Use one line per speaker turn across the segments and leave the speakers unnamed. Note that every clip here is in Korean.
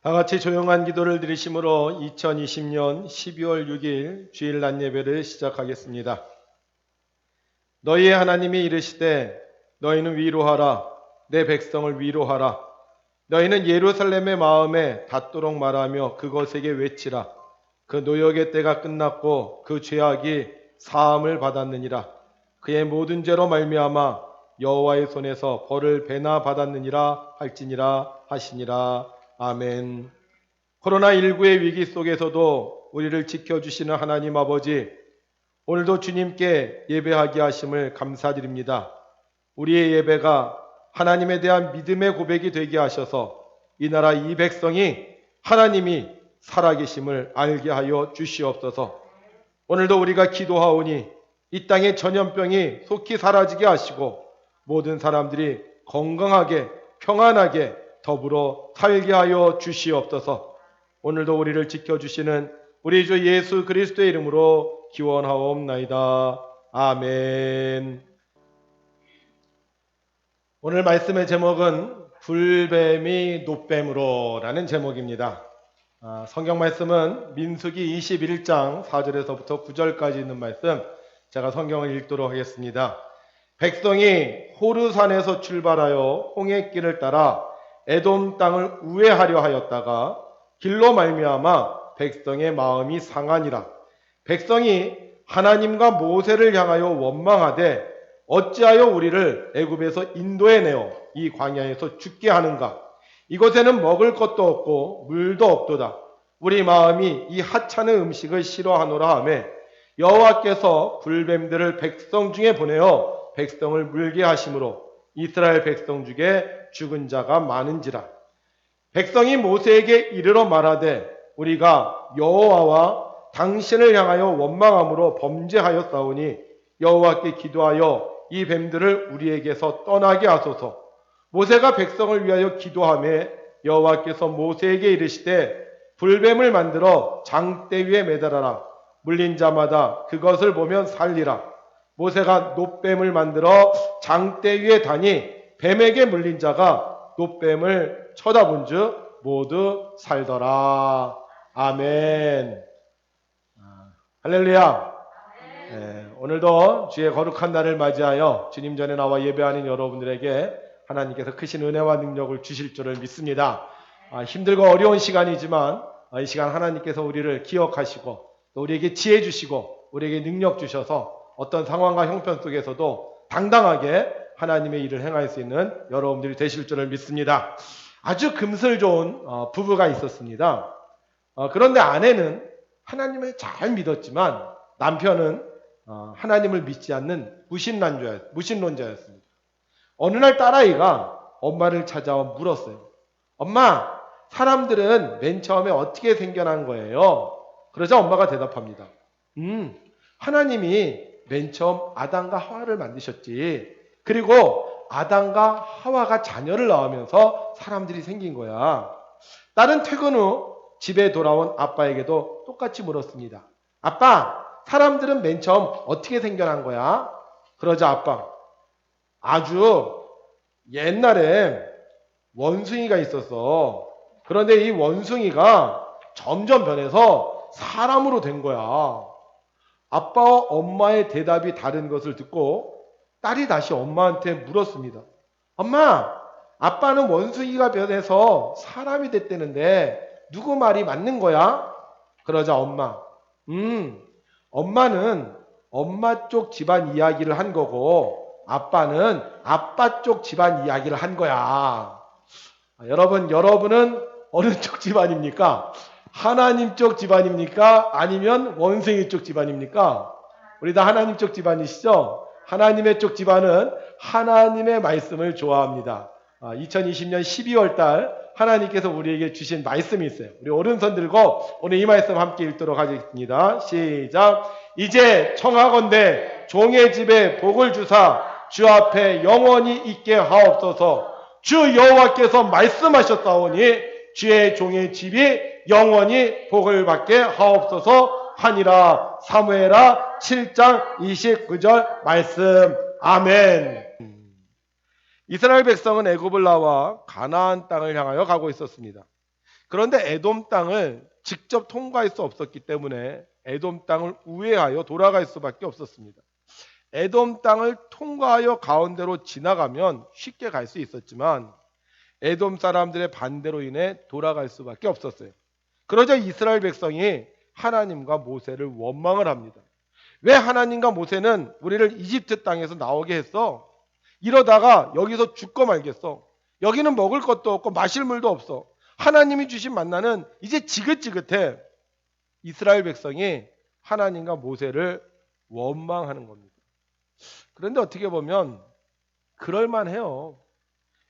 다 같이 조용한 기도를 드리심으로 2020년 12월 6일 주일 낮 예배를 시작하겠습니다. 너희의 하나님이 이르시되 너희는 위로하라 내 백성을 위로하라 너희는 예루살렘의 마음에 닿도록 말하며 그것에게 외치라 그 노역의 때가 끝났고 그 죄악이 사함을 받았느니라 그의 모든 죄로 말미암아 여호와의 손에서 벌을 배나 받았느니라 할지니라 하시니라. 아멘. 코로나19의 위기 속에서도 우리를 지켜주시는 하나님 아버지, 오늘도 주님께 예배하게 하심을 감사드립니다. 우리의 예배가 하나님에 대한 믿음의 고백이 되게 하셔서 이 나라 이 백성이 하나님이 살아계심을 알게 하여 주시옵소서. 오늘도 우리가 기도하오니 이 땅의 전염병이 속히 사라지게 하시고 모든 사람들이 건강하게 평안하게 더불어 살게 하여 주시옵소서. 오늘도 우리를 지켜주시는 우리 주 예수 그리스도의 이름으로 기원하옵나이다. 아멘. 오늘 말씀의 제목은 불뱀이 놋뱀으로 라는 제목입니다. 성경 말씀은 민수기 21장 4절에서부터 9절까지 있는 말씀, 제가 성경을 읽도록 하겠습니다. 백성이 호르산에서 출발하여 홍해길을 따라 에돔 땅을 우회하려 하였다가 길로 말미암아 백성의 마음이 상하니라. 백성이 하나님과 모세를 향하여 원망하되 어찌하여 우리를 애굽에서 인도해 내어 이 광야에서 죽게 하는가? 이곳에는 먹을 것도 없고 물도 없도다. 우리 마음이 이 하찮은 음식을 싫어하노라 하매 여호와께서 불뱀들을 백성 중에 보내어 백성을 물게 하심으로 이스라엘 백성 중에 죽은 자가 많은지라. 백성이 모세에게 이르러 말하되 우리가 여호와와 당신을 향하여 원망함으로 범죄하였사오니 여호와께 기도하여 이 뱀들을 우리에게서 떠나게 하소서. 모세가 백성을 위하여 기도하매 여호와께서 모세에게 이르시되 불뱀을 만들어 장대 위에 매달아라. 물린 자마다 그것을 보면 살리라. 모세가 놋뱀을 만들어 장대 위에 다니 뱀에게 물린 자가 놋뱀을 쳐다본 즉 모두 살더라. 아멘. 할렐루야. 오늘도 주의 거룩한 날을 맞이하여 주님 전에 나와 예배하는 여러분들에게 하나님께서 크신 은혜와 능력을 주실 줄을 믿습니다. 힘들고 어려운 시간이지만 이 시간 하나님께서 우리를 기억하시고 또 우리에게 지혜 주시고 우리에게 능력 주셔서 어떤 상황과 형편 속에서도 당당하게 하나님의 일을 행할 수 있는 여러분들이 되실 줄을 믿습니다. 아주 금슬 좋은 부부가 있었습니다. 그런데 아내는 하나님을 잘 믿었지만 남편은 하나님을 믿지 않는 무신론자였습니다. 어느 날 딸아이가 엄마를 찾아와 물었어요. 엄마, 사람들은 맨 처음에 어떻게 생겨난 거예요? 그러자 엄마가 대답합니다. 하나님이 맨 처음 아담과 하와를 만드셨지. 그리고 아담과 하와가 자녀를 낳으면서 사람들이 생긴 거야. 딸은 퇴근 후 집에 돌아온 아빠에게도 똑같이 물었습니다. 아빠, 사람들은 맨 처음 어떻게 생겨난 거야? 그러자 아빠, 아주 옛날에 원숭이가 있었어. 그런데 이 원숭이가 점점 변해서 사람으로 된 거야. 아빠와 엄마의 대답이 다른 것을 듣고 딸이 다시 엄마한테 물었습니다. 엄마, 아빠는 원숭이가 변해서 사람이 됐다는데 누구 말이 맞는 거야? 그러자 엄마는 엄마 쪽 집안 이야기를 한 거고 아빠는 아빠 쪽 집안 이야기를 한 거야. 여러분은 어느 쪽 집안입니까? 하나님 쪽 집안입니까? 아니면 원숭이 쪽 집안입니까? 우리 다 하나님 쪽 집안이시죠? 하나님의 쪽 집안은 하나님의 말씀을 좋아합니다. 2020년 12월 달 하나님께서 우리에게 주신 말씀이 있어요. 우리 오른손 들고 오늘 이 말씀 함께 읽도록 하겠습니다. 시작. 이제 청하건대 종의 집에 복을 주사 주 앞에 영원히 있게 하옵소서. 주 여호와께서 말씀하셨사오니 주의 종의 집이 영원히 복을 받게 하옵소서 하니라. 사무엘하 7장 29절 말씀. 아멘. 이스라엘 백성은 애굽을 나와 가나안 땅을 향하여 가고 있었습니다. 그런데 에돔 땅을 직접 통과할 수 없었기 때문에 에돔 땅을 우회하여 돌아갈 수밖에 없었습니다. 에돔 땅을 통과하여 가운데로 지나가면 쉽게 갈 수 있었지만 에돔 사람들의 반대로 인해 돌아갈 수밖에 없었어요. 그러자 이스라엘 백성이 하나님과 모세를 원망을 합니다. 왜 하나님과 모세는 우리를 이집트 땅에서 나오게 했어? 이러다가 여기서 죽고 말겠어. 여기는 먹을 것도 없고 마실 물도 없어. 하나님이 주신 만나는 이제 지긋지긋해. 이스라엘 백성이 하나님과 모세를 원망하는 겁니다. 그런데 어떻게 보면 그럴만해요.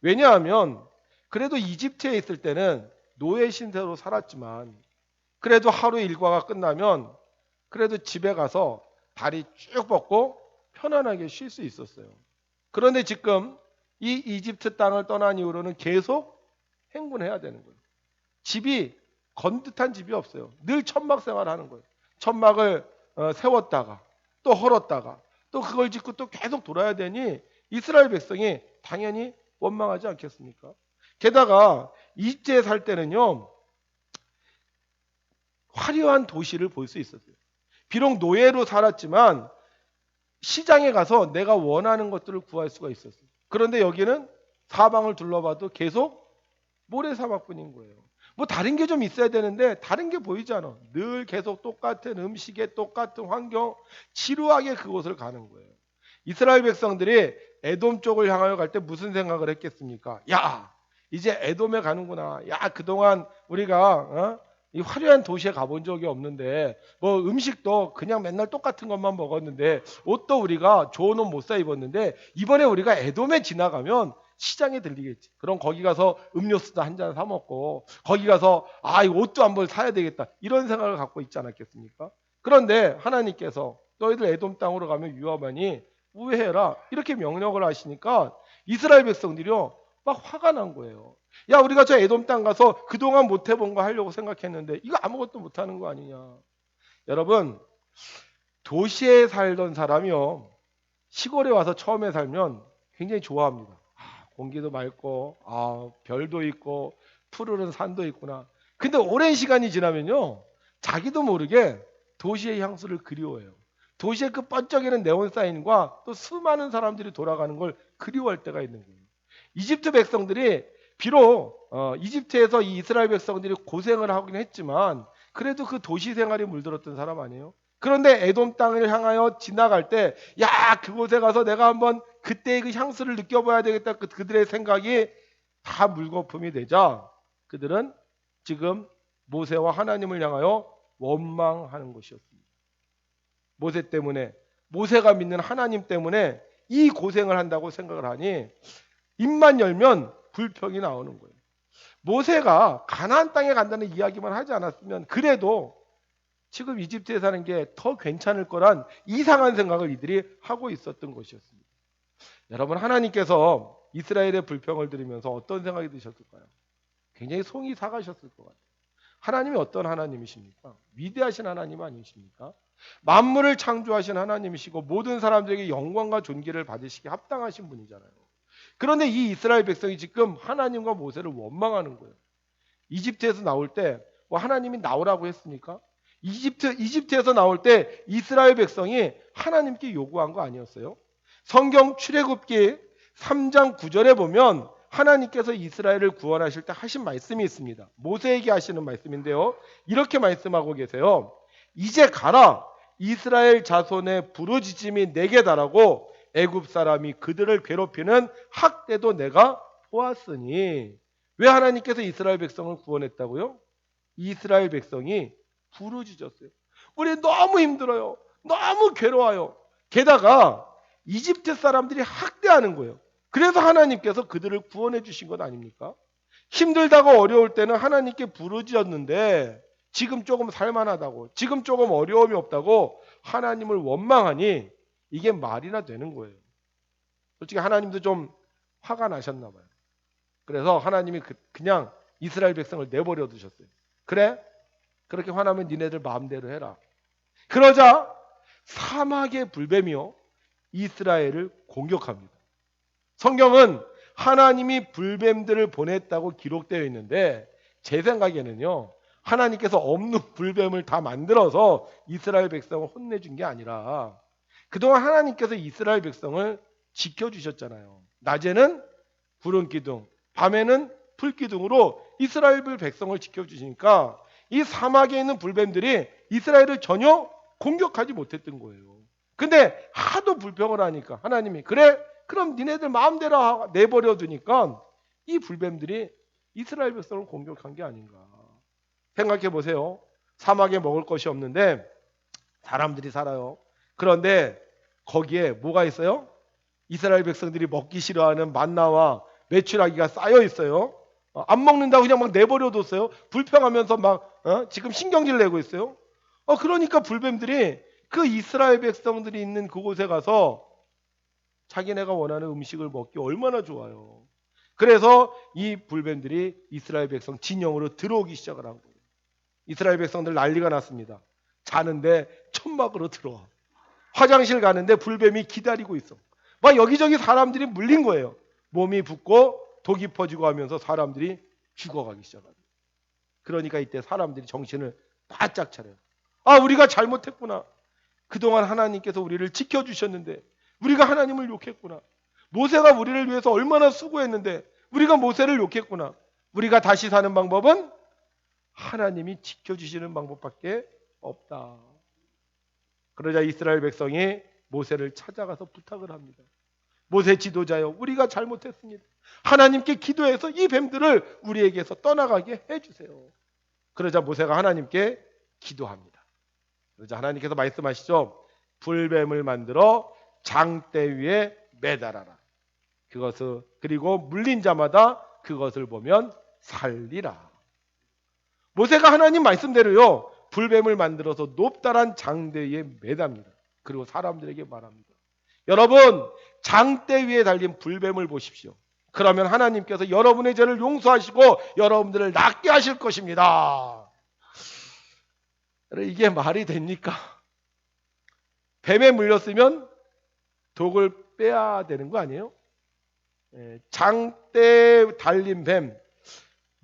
왜냐하면 그래도 이집트에 있을 때는 노예 신세로 살았지만 그래도 하루 일과가 끝나면 그래도 집에 가서 다리 쭉 뻗고 편안하게 쉴 수 있었어요. 그런데 지금 이 이집트 땅을 떠난 이후로는 계속 행군해야 되는 거예요. 집이 건듯한 집이 없어요. 늘 천막 생활하는 거예요. 천막을 세웠다가 또 헐었다가 또 그걸 짓고 또 계속 돌아야 되니 이스라엘 백성이 당연히 원망하지 않겠습니까? 게다가 이집트에 살 때는요, 화려한 도시를 볼 수 있었어요. 비록 노예로 살았지만 시장에 가서 내가 원하는 것들을 구할 수가 있었어요. 그런데 여기는 사방을 둘러봐도 계속 모래사막뿐인 거예요. 뭐 다른 게 좀 있어야 되는데 다른 게 보이지 않아. 늘 계속 똑같은 음식에 똑같은 환경, 지루하게 그곳을 가는 거예요. 이스라엘 백성들이 에돔 쪽을 향하여 갈 때 무슨 생각을 했겠습니까? 야, 이제 에돔에 가는구나. 야, 그동안 우리가 이 화려한 도시에 가본 적이 없는데 뭐 음식도 그냥 맨날 똑같은 것만 먹었는데 옷도 우리가 좋은 옷 못 사 입었는데 이번에 우리가 에돔에 지나가면 시장에 들리겠지. 그럼 거기 가서 음료수도 한 잔 사 먹고 거기 가서 이 옷도 한번 사야 되겠다. 이런 생각을 갖고 있지 않았겠습니까? 그런데 하나님께서 너희들 에돔 땅으로 가면 위험하니 우회해라. 이렇게 명령을 하시니까 이스라엘 백성들이요 막 화가 난 거예요. 야, 우리가 저 에돔 땅 가서 그동안 못 해본 거 하려고 생각했는데 이거 아무것도 못 하는 거 아니냐. 여러분, 도시에 살던 사람이요 시골에 와서 처음에 살면 굉장히 좋아합니다. 공기도 맑고 별도 있고 푸르른 산도 있구나. 근데 오랜 시간이 지나면요 자기도 모르게 도시의 향수를 그리워해요. 도시의 그 번쩍이는 네온 사인과 또 수많은 사람들이 돌아가는 걸 그리워할 때가 있는 거예요. 이집트 백성들이 비록 이집트에서 이 이스라엘 백성들이 고생을 하긴 했지만 그래도 그 도시 생활이 물들었던 사람 아니에요? 그런데 에돔 땅을 향하여 지나갈 때 야, 그곳에 가서 내가 한번 그때의 그 향수를 느껴봐야 되겠다. 그들의 생각이 다 물거품이 되자 그들은 지금 모세와 하나님을 향하여 원망하는 것이었습니다. 모세 때문에, 모세가 믿는 하나님 때문에 이 고생을 한다고 생각을 하니 입만 열면 불평이 나오는 거예요. 모세가 가나안 땅에 간다는 이야기만 하지 않았으면 그래도 지금 이집트에 사는 게 더 괜찮을 거란 이상한 생각을 이들이 하고 있었던 것이었습니다. 여러분, 하나님께서 이스라엘의 불평을 들으면서 어떤 생각이 드셨을까요? 굉장히 송이 사가셨을 것 같아요. 하나님이 어떤 하나님이십니까? 위대하신 하나님 아니십니까? 만물을 창조하신 하나님이시고 모든 사람들에게 영광과 존귀를 받으시기 합당하신 분이잖아요. 그런데 이 이스라엘 백성이 지금 하나님과 모세를 원망하는 거예요. 이집트에서 나올 때 뭐 하나님이 나오라고 했습니까? 이집트에서 나올 때 이스라엘 백성이 하나님께 요구한 거 아니었어요? 성경 출애굽기 3장 9절에 보면 하나님께서 이스라엘을 구원하실 때 하신 말씀이 있습니다. 모세에게 하시는 말씀인데요. 이렇게 말씀하고 계세요. 이제 가라. 이스라엘 자손의 부르짖음이 내게 달하고 애굽 사람이 그들을 괴롭히는 학대도 내가 보았으니. 왜 하나님께서 이스라엘 백성을 구원했다고요? 이스라엘 백성이 부르짖었어요. 우리 너무 힘들어요. 너무 괴로워요. 게다가 이집트 사람들이 학대하는 거예요. 그래서 하나님께서 그들을 구원해 주신 것 아닙니까? 힘들다고 어려울 때는 하나님께 부르짖었는데 지금 조금 살만하다고, 지금 조금 어려움이 없다고 하나님을 원망하니 이게 말이나 되는 거예요. 솔직히 하나님도 좀 화가 나셨나 봐요. 그래서 하나님이 그냥 이스라엘 백성을 내버려 두셨어요. 그래? 그렇게 화나면 니네들 마음대로 해라. 그러자 사막의 불뱀이요 이스라엘을 공격합니다. 성경은 하나님이 불뱀들을 보냈다고 기록되어 있는데 제 생각에는요, 하나님께서 없는 불뱀을 다 만들어서 이스라엘 백성을 혼내준 게 아니라 그동안 하나님께서 이스라엘 백성을 지켜주셨잖아요. 낮에는 구름 기둥, 밤에는 불 기둥으로 이스라엘 백성을 지켜주시니까 이 사막에 있는 불뱀들이 이스라엘을 전혀 공격하지 못했던 거예요. 근데 하도 불평을 하니까 하나님이 그래? 그럼 니네들 마음대로 내버려 두니까 이 불뱀들이 이스라엘 백성을 공격한 게 아닌가. 생각해 보세요. 사막에 먹을 것이 없는데 사람들이 살아요. 그런데 거기에 뭐가 있어요? 이스라엘 백성들이 먹기 싫어하는 만나와 메추라기가 쌓여 있어요. 안 먹는다고 그냥 막 내버려 뒀어요. 불평하면서 막 지금 신경질 내고 있어요. 그러니까 불뱀들이 그 이스라엘 백성들이 있는 그곳에 가서 자기네가 원하는 음식을 먹기 얼마나 좋아요. 그래서 이 불뱀들이 이스라엘 백성 진영으로 들어오기 시작을 한 거예요. 이스라엘 백성들 난리가 났습니다. 자는데 천막으로 들어와. 화장실 가는데 불뱀이 기다리고 있어. 막 여기저기 사람들이 물린 거예요. 몸이 붓고 독이 퍼지고 하면서 사람들이 죽어가기 시작합니다. 그러니까 이때 사람들이 정신을 바짝 차려요. 우리가 잘못했구나. 그동안 하나님께서 우리를 지켜주셨는데 우리가 하나님을 욕했구나. 모세가 우리를 위해서 얼마나 수고했는데 우리가 모세를 욕했구나. 우리가 다시 사는 방법은 하나님이 지켜주시는 방법밖에 없다. 그러자 이스라엘 백성이 모세를 찾아가서 부탁을 합니다. 모세 지도자여, 우리가 잘못했습니다. 하나님께 기도해서 이 뱀들을 우리에게서 떠나가게 해주세요. 그러자 모세가 하나님께 기도합니다. 그러자 하나님께서 말씀하시죠. 불뱀을 만들어 장대 위에 매달아라. 그리고 물린 자마다 그것을 보면 살리라. 모세가 하나님 말씀대로요, 불뱀을 만들어서 높다란 장대에 매답니다. 그리고 사람들에게 말합니다. 여러분, 장대 위에 달린 불뱀을 보십시오. 그러면 하나님께서 여러분의 죄를 용서하시고 여러분들을 낫게 하실 것입니다. 이게 말이 됩니까? 뱀에 물렸으면 독을 빼야 되는 거 아니에요? 장대에 달린 뱀,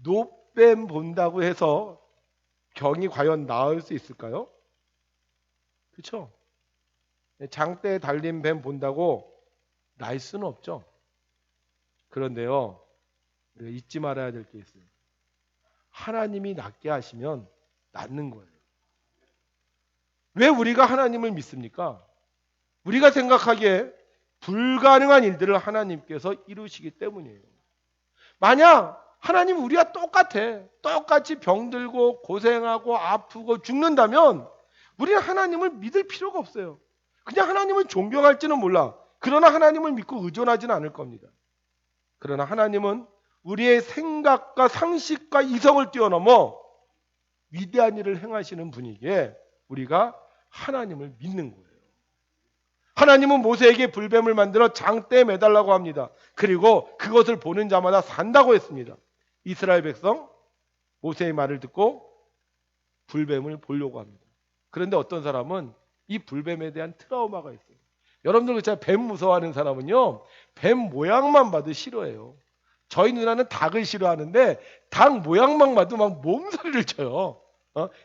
노뱀 본다고 해서 병이 과연 나을 수 있을까요? 그렇죠? 장대에 달린 뱀 본다고 날 수는 없죠. 그런데요, 우리가 잊지 말아야 될 게 있어요. 하나님이 낫게 하시면 낫는 거예요. 왜 우리가 하나님을 믿습니까? 우리가 생각하기에 불가능한 일들을 하나님께서 이루시기 때문이에요. 만약 하나님 우리가 똑같이 병들고 고생하고 아프고 죽는다면 우리는 하나님을 믿을 필요가 없어요. 그냥 하나님을 존경할지는 몰라. 그러나 하나님을 믿고 의존하지는 않을 겁니다. 그러나 하나님은 우리의 생각과 상식과 이성을 뛰어넘어 위대한 일을 행하시는 분이기에 우리가 하나님을 믿는 거예요. 하나님은 모세에게 불뱀을 만들어 장대에 매달라고 합니다. 그리고 그것을 보는 자마다 산다고 했습니다. 이스라엘 백성 모세의 말을 듣고 불뱀을 보려고 합니다. 그런데 어떤 사람은 이 불뱀에 대한 트라우마가 있어요. 여러분들 그렇잖아요. 뱀 무서워하는 사람은요, 뱀 모양만 봐도 싫어해요. 저희 누나는 닭을 싫어하는데 닭 모양만 봐도 막 몸서리를 쳐요.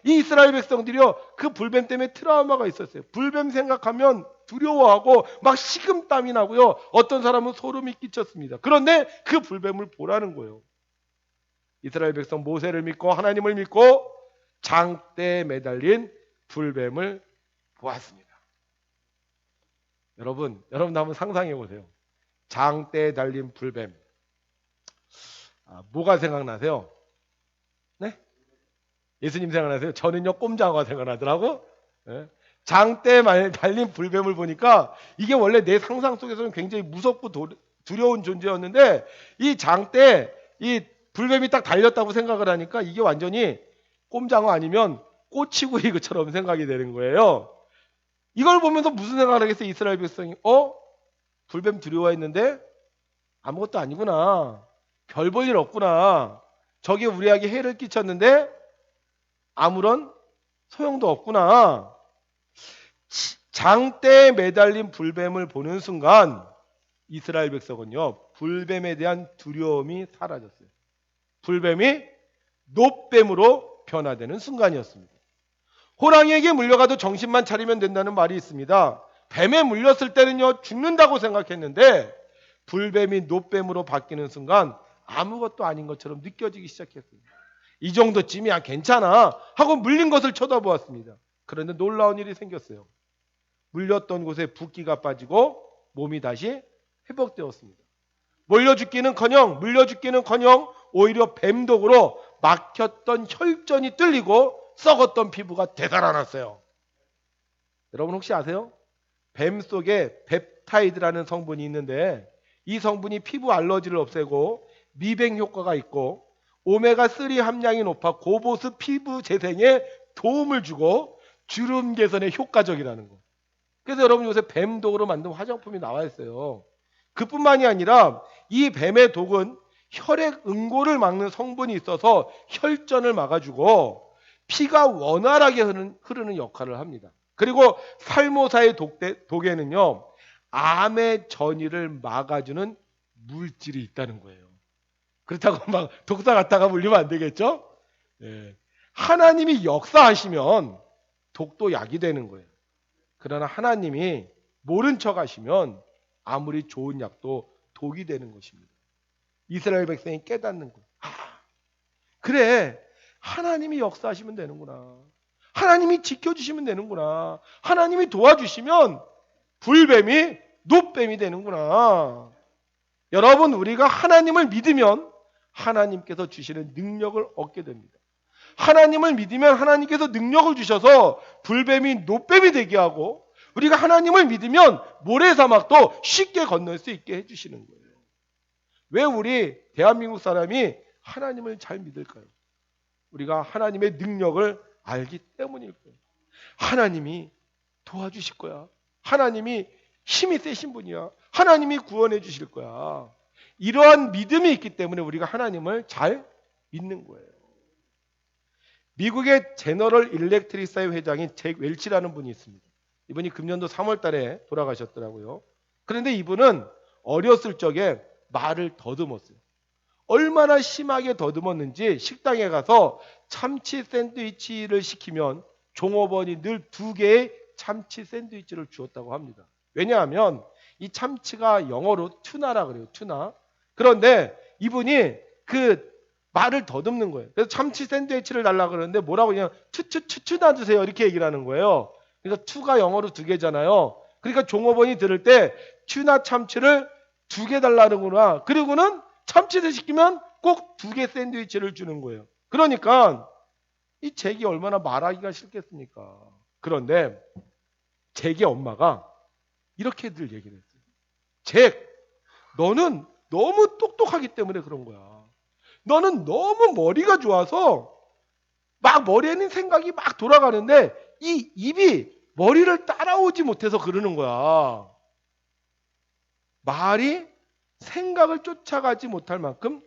이 이스라엘 백성들이요, 그 불뱀 때문에 트라우마가 있었어요. 불뱀 생각하면 두려워하고 막 식은땀이 나고요, 어떤 사람은 소름이 끼쳤습니다. 그런데 그 불뱀을 보라는 거예요. 이스라엘 백성 모세를 믿고 하나님을 믿고 장대에 매달린 불뱀을 보았습니다. 여러분 한번 상상해 보세요. 장대에 달린 불뱀. 뭐가 생각나세요? 네? 예수님 생각나세요? 저는요, 꼼장어가 생각나더라고. 네? 장대에 달린 불뱀을 보니까 이게 원래 내 상상 속에서는 굉장히 무섭고 두려운 존재였는데 이 장대에 이 불뱀이 딱 달렸다고 생각을 하니까 이게 완전히 꼼장어 아니면 꼬치구이 것처럼 생각이 되는 거예요. 이걸 보면서 무슨 생각을 하겠어요? 이스라엘 백성이 불뱀 두려워했는데 아무것도 아니구나. 별 볼 일 없구나. 저게 우리에게 해를 끼쳤는데 아무런 소용도 없구나. 장대에 매달린 불뱀을 보는 순간 이스라엘 백성은요, 불뱀에 대한 두려움이 사라졌어요. 불뱀이 노뱀으로 변화되는 순간이었습니다. 호랑이에게 물려가도 정신만 차리면 된다는 말이 있습니다. 뱀에 물렸을 때는요, 죽는다고 생각했는데 불뱀이 노뱀으로 바뀌는 순간 아무것도 아닌 것처럼 느껴지기 시작했어요. 이 정도쯤이야 괜찮아 하고 물린 것을 쳐다보았습니다. 그런데 놀라운 일이 생겼어요. 물렸던 곳에 붓기가 빠지고 몸이 다시 회복되었습니다. 물려 죽기는커녕 오히려 뱀독으로 막혔던 혈전이 뚫리고 썩었던 피부가 되살아났어요. 여러분 혹시 아세요? 뱀 속에 펩타이드라는 성분이 있는데 이 성분이 피부 알러지를 없애고 미백 효과가 있고 오메가3 함량이 높아 고보습 피부 재생에 도움을 주고 주름 개선에 효과적이라는 거. 그래서 여러분 요새 뱀독으로 만든 화장품이 나와 있어요. 그뿐만이 아니라 이 뱀의 독은 혈액 응고를 막는 성분이 있어서 혈전을 막아주고 피가 원활하게 흐르는 역할을 합니다. 그리고 살모사의 독에는요, 암의 전이를 막아주는 물질이 있다는 거예요. 그렇다고 막 독사 갖다가 물리면 안 되겠죠? 예. 하나님이 역사하시면 독도 약이 되는 거예요. 그러나 하나님이 모른 척 하시면 아무리 좋은 약도 독이 되는 것입니다. 이스라엘 백성이 깨닫는 거예요. 그래, 하나님이 역사하시면 되는구나. 하나님이 지켜주시면 되는구나. 하나님이 도와주시면 불뱀이 노뱀이 되는구나. 여러분, 우리가 하나님을 믿으면 하나님께서 주시는 능력을 얻게 됩니다. 하나님을 믿으면 하나님께서 능력을 주셔서 불뱀이 노뱀이 되게 하고 우리가 하나님을 믿으면 모래사막도 쉽게 건널 수 있게 해주시는 거예요. 왜 우리 대한민국 사람이 하나님을 잘 믿을까요? 우리가 하나님의 능력을 알기 때문일 거예요. 하나님이 도와주실 거야. 하나님이 힘이 세신 분이야. 하나님이 구원해 주실 거야. 이러한 믿음이 있기 때문에 우리가 하나님을 잘 믿는 거예요. 미국의 제너럴 일렉트릭사의 회장인 잭 웰치라는 분이 있습니다. 이분이 금년도 3월 달에 돌아가셨더라고요. 그런데 이분은 어렸을 적에 말을 더듬었어요. 얼마나 심하게 더듬었는지 식당에 가서 참치 샌드위치를 시키면 종업원이 늘 2개의 참치 샌드위치를 주었다고 합니다. 왜냐하면 이 참치가 영어로 투나라 그래요. 투나. 그런데 이분이 그 말을 더듬는 거예요. 그래서 참치 샌드위치를 달라고 그러는데 뭐라고 그냥 투나 주세요 이렇게 얘기를 하는 거예요. 그래서 투가 영어로 2개잖아요. 그러니까 종업원이 들을 때 튜나 참치를 2개 달라는구나. 그리고는 참치를 시키면 꼭 2개 샌드위치를 주는 거예요. 그러니까 이 잭이 얼마나 말하기가 싫겠습니까? 그런데 잭의 엄마가 이렇게 늘 얘기를 했어요. 잭, 너는 너무 똑똑하기 때문에 그런 거야. 너는 너무 머리가 좋아서 막 머리에는 생각이 막 돌아가는데 이 입이 머리를 따라오지 못해서 그러는 거야. 말이 생각을 쫓아가지 못할 만큼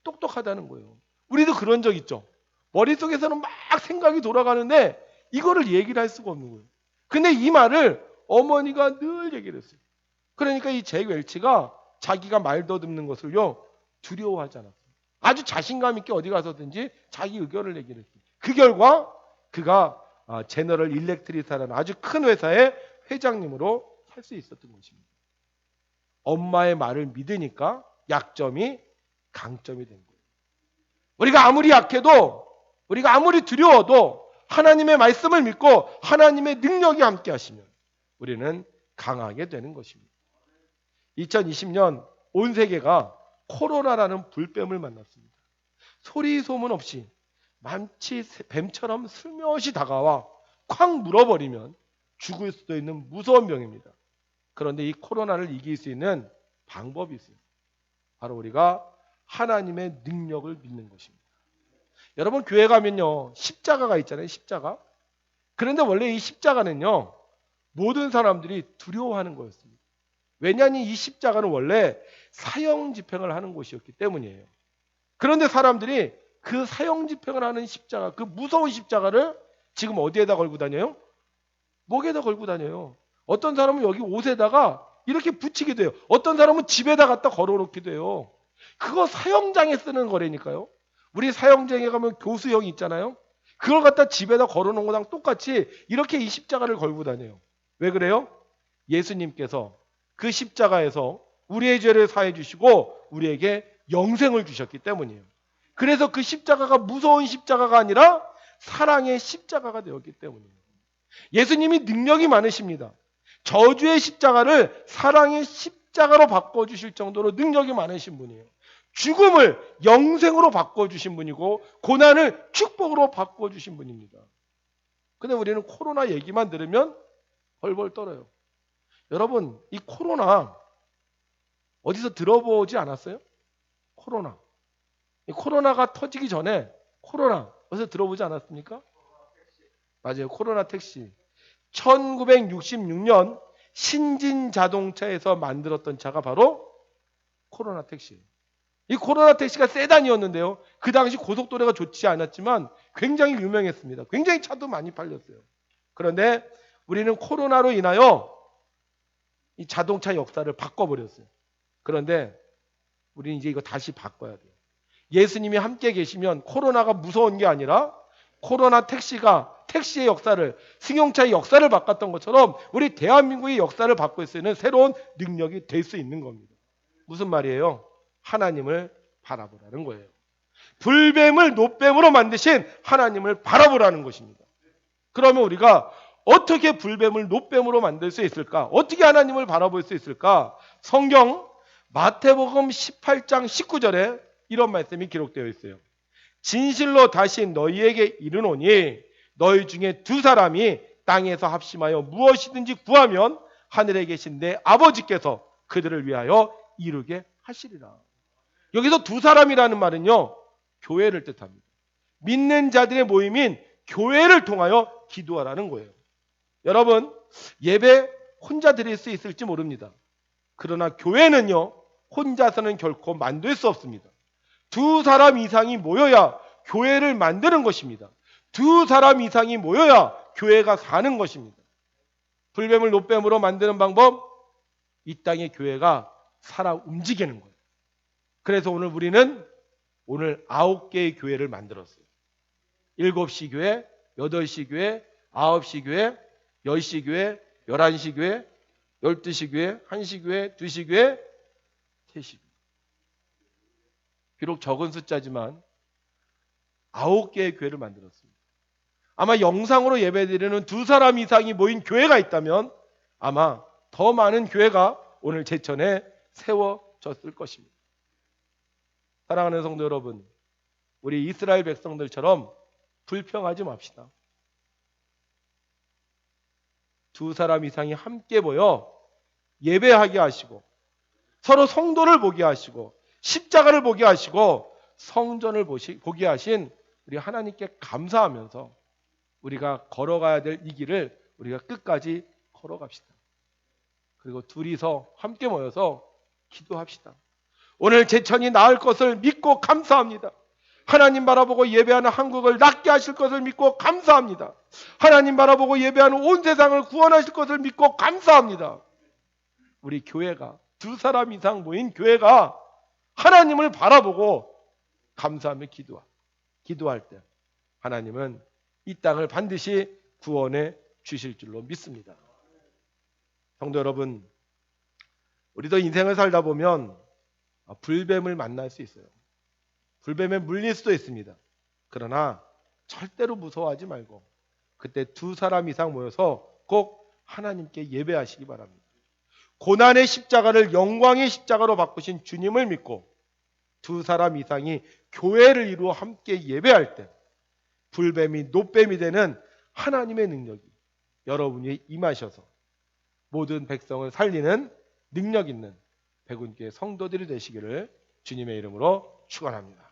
똑똑하다는 거예요. 우리도 그런 적 있죠. 머릿속에서는 막 생각이 돌아가는데 이거를 얘기를 할 수가 없는 거예요. 근데 이 말을 어머니가 늘 얘기를 했어요. 그러니까 이 잭 웰치가 자기가 말 더듬는 것을요 두려워하지 않았어요. 아주 자신감 있게 어디 가서든지 자기 의견을 얘기를 했어요. 그 결과 그가 제너럴 일렉트릭사라는 아주 큰 회사의 회장님으로 살 수 있었던 것입니다. 엄마의 말을 믿으니까 약점이 강점이 된 거예요. 우리가 아무리 약해도 우리가 아무리 두려워도 하나님의 말씀을 믿고 하나님의 능력이 함께 하시면 우리는 강하게 되는 것입니다. 2020년 온 세계가 코로나라는 불뱀을 만났습니다. 소리 소문 없이 마치 뱀처럼 슬며시 다가와 콱 물어버리면 죽을 수도 있는 무서운 병입니다. 그런데 이 코로나를 이길 수 있는 방법이 있어요. 바로 우리가 하나님의 능력을 믿는 것입니다. 여러분 교회 가면요 십자가가 있잖아요. 십자가. 그런데 원래 이 십자가는요 모든 사람들이 두려워하는 거였습니다. 왜냐하면 이 십자가는 원래 사형 집행을 하는 곳이었기 때문이에요. 그런데 사람들이 그 사형 집행을 하는 십자가, 그 무서운 십자가를 지금 어디에다 걸고 다녀요? 목에다 걸고 다녀요. 어떤 사람은 여기 옷에다가 이렇게 붙이기도 해요. 어떤 사람은 집에다 갖다 걸어놓기도 해요. 그거 사형장에 쓰는 거라니까요. 우리 사형제에 가면 교수형이 있잖아요. 그걸 갖다 집에다 걸어놓은 거랑 똑같이 이렇게 이 십자가를 걸고 다녀요. 왜 그래요? 예수님께서 그 십자가에서 우리의 죄를 사해 주시고 우리에게 영생을 주셨기 때문이에요. 그래서 그 십자가가 무서운 십자가가 아니라 사랑의 십자가가 되었기 때문이에요. 예수님이 능력이 많으십니다. 저주의 십자가를 사랑의 십자가로 바꿔주실 정도로 능력이 많으신 분이에요. 죽음을 영생으로 바꿔주신 분이고 고난을 축복으로 바꿔주신 분입니다. 근데 우리는 코로나 얘기만 들으면 벌벌 떨어요. 여러분, 이 코로나 어디서 들어보지 않았어요? 코로나. 이 코로나가 터지기 전에 코로나 어디서 들어보지 않았습니까? 맞아요. 코로나 택시. 1966년 신진자동차에서 만들었던 차가 바로 코로나 택시예요. 이 코로나 택시가 세단이었는데요. 그 당시 고속도로가 좋지 않았지만 굉장히 유명했습니다. 굉장히 차도 많이 팔렸어요. 그런데 우리는 코로나로 인하여 이 자동차 역사를 바꿔버렸어요. 그런데 우리는 이제 이거 다시 바꿔야 돼요. 예수님이 함께 계시면 코로나가 무서운 게 아니라 코로나 택시가 택시의 역사를, 승용차의 역사를 바꿨던 것처럼 우리 대한민국의 역사를 바꿀 수 있는 새로운 능력이 될 수 있는 겁니다. 무슨 말이에요? 하나님을 바라보라는 거예요. 불뱀을 노뱀으로 만드신 하나님을 바라보라는 것입니다. 그러면 우리가 어떻게 불뱀을 노뱀으로 만들 수 있을까? 어떻게 하나님을 바라볼 수 있을까? 성경 마태복음 18장 19절에 이런 말씀이 기록되어 있어요. 진실로 다시 너희에게 이르노니 너희 중에 두 사람이 땅에서 합심하여 무엇이든지 구하면 하늘에 계신 내 아버지께서 그들을 위하여 이루게 하시리라. 여기서 두 사람이라는 말은요, 교회를 뜻합니다. 믿는 자들의 모임인 교회를 통하여 기도하라는 거예요. 여러분, 예배 혼자 드릴 수 있을지 모릅니다. 그러나 교회는요, 혼자서는 결코 만들 수 없습니다. 두 사람 이상이 모여야 교회를 만드는 것입니다. 두 사람 이상이 모여야 교회가 사는 것입니다. 불뱀을 노뱀으로 만드는 방법, 이 땅의 교회가 살아 움직이는 거예요. 그래서 우리는 9개의 교회를 만들었어요. 7시 교회, 8시 교회, 9시 교회, 10시 교회, 11시 교회, 12시 교회, 1시 교회, 2시 교회, 3시 교회. 비록 적은 숫자지만 9개의 교회를 만들었습니다. 아마 영상으로 예배드리는 두 사람 이상이 모인 교회가 있다면 아마 더 많은 교회가 오늘 제천에 세워졌을 것입니다. 사랑하는 성도 여러분, 우리 이스라엘 백성들처럼 불평하지 맙시다. 두 사람 이상이 함께 모여 예배하게 하시고 서로 성도를 보게 하시고 십자가를 보게 하시고 성전을 보게 하신 우리 하나님께 감사하면서 우리가 걸어가야 될 이 길을 우리가 끝까지 걸어갑시다. 그리고 둘이서 함께 모여서 기도합시다. 오늘 제천이 나을 것을 믿고 감사합니다. 하나님 바라보고 예배하는 한국을 낫게 하실 것을 믿고 감사합니다. 하나님 바라보고 예배하는 온 세상을 구원하실 것을 믿고 감사합니다. 우리 교회가 두 사람 이상 모인 교회가 하나님을 바라보고 감사하며 기도할 때 하나님은 이 땅을 반드시 구원해 주실 줄로 믿습니다. 성도 여러분, 우리도 인생을 살다 보면 불뱀을 만날 수 있어요. 불뱀에 물릴 수도 있습니다. 그러나 절대로 무서워하지 말고 그때 두 사람 이상 모여서 꼭 하나님께 예배하시기 바랍니다. 고난의 십자가를 영광의 십자가로 바꾸신 주님을 믿고 두 사람 이상이 교회를 이루어 함께 예배할 때 불뱀이 노뱀이 되는 하나님의 능력이 여러분이 임하셔서 모든 백성을 살리는 능력 있는 백운교회 성도들이 되시기를 주님의 이름으로 축원합니다.